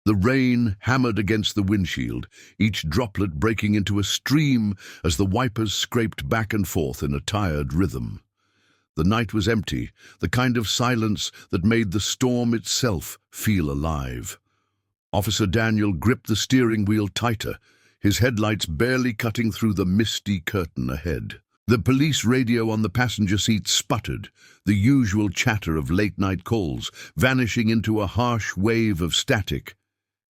The rain hammered against the windshield, each droplet breaking into a stream as the wipers scraped back and forth in a tired rhythm. The night was empty, the kind of silence that made the storm itself feel alive. Officer Daniel gripped the steering wheel tighter, his headlights barely cutting through the misty curtain ahead. The police radio on the passenger seat sputtered, the usual chatter of late-night calls vanishing into a harsh wave of static.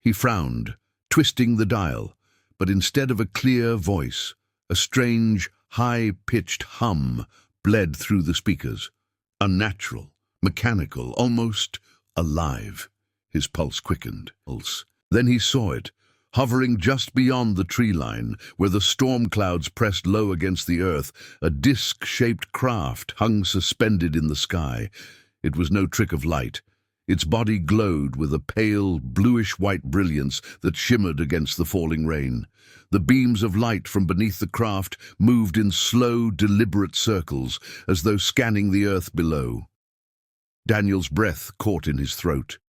He frowned, twisting the dial, but instead of a clear voice, a strange, high-pitched hum bled through the speakers. Unnatural, mechanical, almost alive. His pulse quickened. Then he saw it, hovering just beyond the tree line, where the storm clouds pressed low against the earth. A disc-shaped craft hung suspended in the sky. It was no trick of light. Its body glowed with a pale, bluish-white brilliance that shimmered against the falling rain. The beams of light from beneath the craft moved in slow, deliberate circles, as though scanning the earth below. Daniel's breath caught in his throat.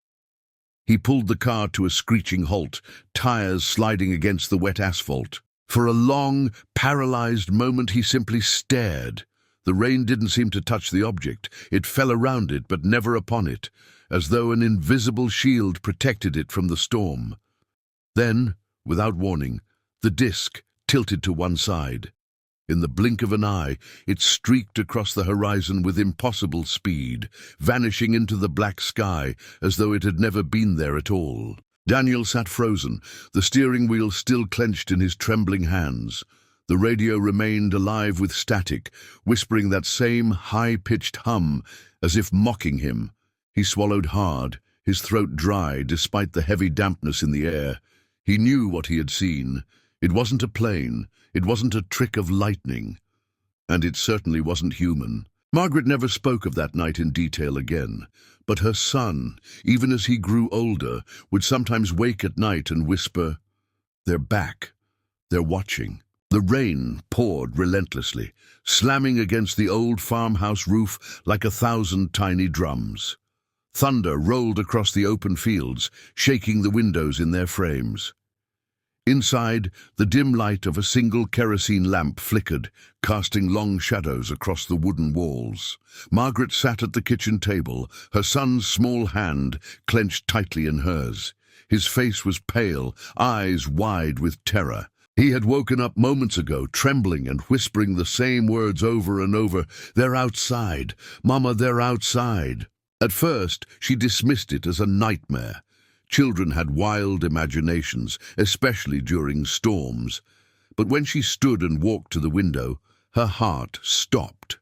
He pulled the car to a screeching halt, tires sliding against the wet asphalt. For a long, paralyzed moment he simply stared. The rain didn't seem to touch the object. It fell around it, but never upon it, as though an invisible shield protected it from the storm. Then, without warning, the disc tilted to one side. In the blink of an eye, it streaked across the horizon with impossible speed, vanishing into the black sky as though it had never been there at all. Daniel sat frozen, the steering wheel still clenched in his trembling hands. The radio remained alive with static, whispering that same high-pitched hum, as if mocking him. He swallowed hard, his throat dry despite the heavy dampness in the air. He knew what he had seen. It wasn't a plane, it wasn't a trick of lightning, and it certainly wasn't human. Margaret never spoke of that night in detail again, but her son, even as he grew older, would sometimes wake at night and whisper, "They're back, they're watching." The rain poured relentlessly, slamming against the old farmhouse roof like 1,000 tiny drums. Thunder rolled across the open fields, shaking the windows in their frames. Inside, the dim light of a single kerosene lamp flickered, casting long shadows across the wooden walls. Margaret sat at the kitchen table, her son's small hand clenched tightly in hers. His face was pale, eyes wide with terror. He had woken up moments ago, trembling and whispering the same words over and over. "They're outside. Mama, they're outside." At first, she dismissed it as a nightmare. Children had wild imaginations, especially during storms. But when she stood and walked to the window, her heart stopped.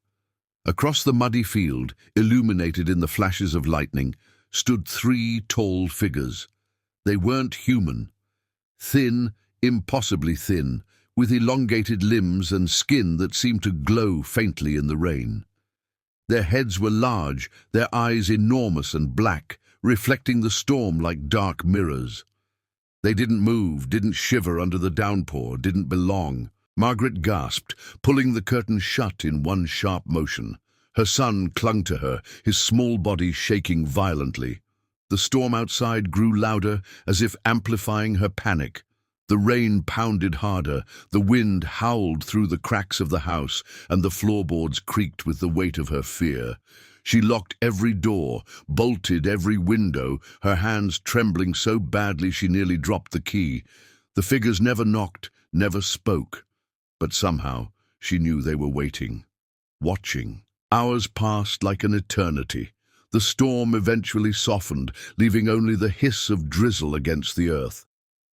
Across the muddy field, illuminated in the flashes of lightning, stood 3 tall figures. They weren't human. Thin, impossibly thin, with elongated limbs and skin that seemed to glow faintly in the rain. Their heads were large, their eyes enormous and black, reflecting the storm like dark mirrors. They didn't move, didn't shiver under the downpour, didn't belong. Margaret gasped, pulling the curtain shut in one sharp motion. Her son clung to her, his small body shaking violently. The storm outside grew louder, as if amplifying her panic. The rain pounded harder, the wind howled through the cracks of the house, and the floorboards creaked with the weight of her fear. She locked every door, bolted every window, her hands trembling so badly she nearly dropped the key. The figures never knocked, never spoke, but somehow she knew they were waiting, watching. Hours passed like an eternity. The storm eventually softened, leaving only the hiss of drizzle against the earth.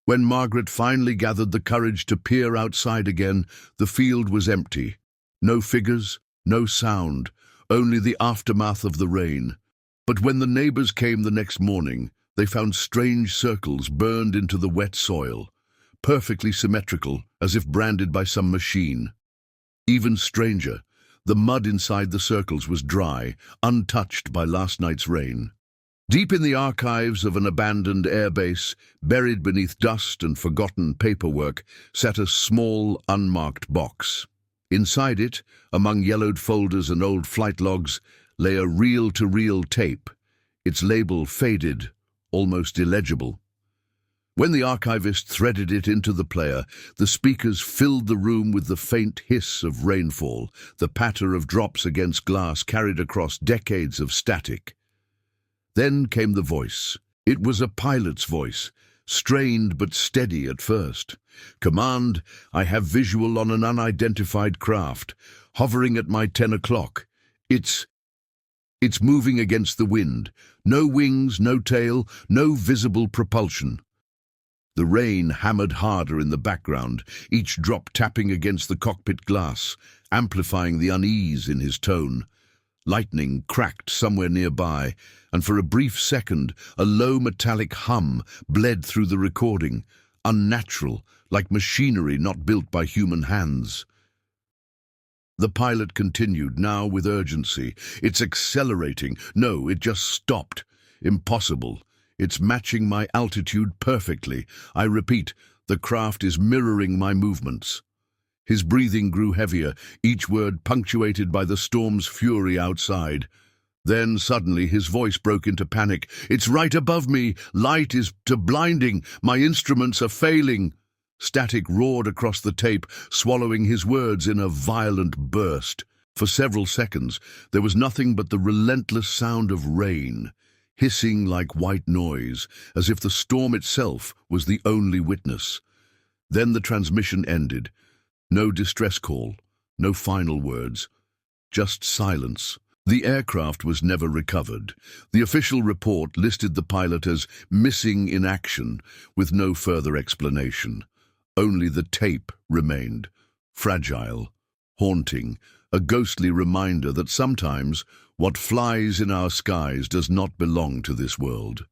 When Margaret finally gathered the courage to peer outside again, the field was empty. No figures, no sound, only the aftermath of the rain. But when the neighbors came the next morning, they found strange circles burned into the wet soil, perfectly symmetrical, as if branded by some machine. Even stranger, the mud inside the circles was dry, untouched by last night's rain. Deep in the archives of an abandoned airbase, buried beneath dust and forgotten paperwork, sat a small, unmarked box. Inside it, among yellowed folders and old flight logs, lay a reel-to-reel tape, its label faded, almost illegible. When the archivist threaded it into the player, the speakers filled the room with the faint hiss of rainfall, the patter of drops against glass carried across decades of static. Then came the voice. It was a pilot's voice, strained but steady at first. "Command, I have visual on an unidentified craft, hovering at my 10 o'clock. It's moving against the wind. No wings, no tail, no visible propulsion." The rain hammered harder in the background, each drop tapping against the cockpit glass, amplifying the unease in his tone. Lightning cracked somewhere nearby, and for a brief second, a low metallic hum bled through the recording, unnatural, like machinery not built by human hands. The pilot continued, now with urgency. "It's accelerating. No, it just stopped. Impossible. It's matching my altitude perfectly. I repeat, the craft is mirroring my movements." His breathing grew heavier, each word punctuated by the storm's fury outside. Then suddenly his voice broke into panic. "It's right above me. Light is blinding. My instruments are failing." Static roared across the tape, swallowing his words in a violent burst. For several seconds, there was nothing but the relentless sound of rain, hissing like white noise, as if the storm itself was the only witness. Then the transmission ended. No distress call, no final words, just silence. The aircraft was never recovered. The official report listed the pilot as missing in action, with no further explanation. Only the tape remained, fragile, haunting, a ghostly reminder that sometimes what flies in our skies does not belong to this world.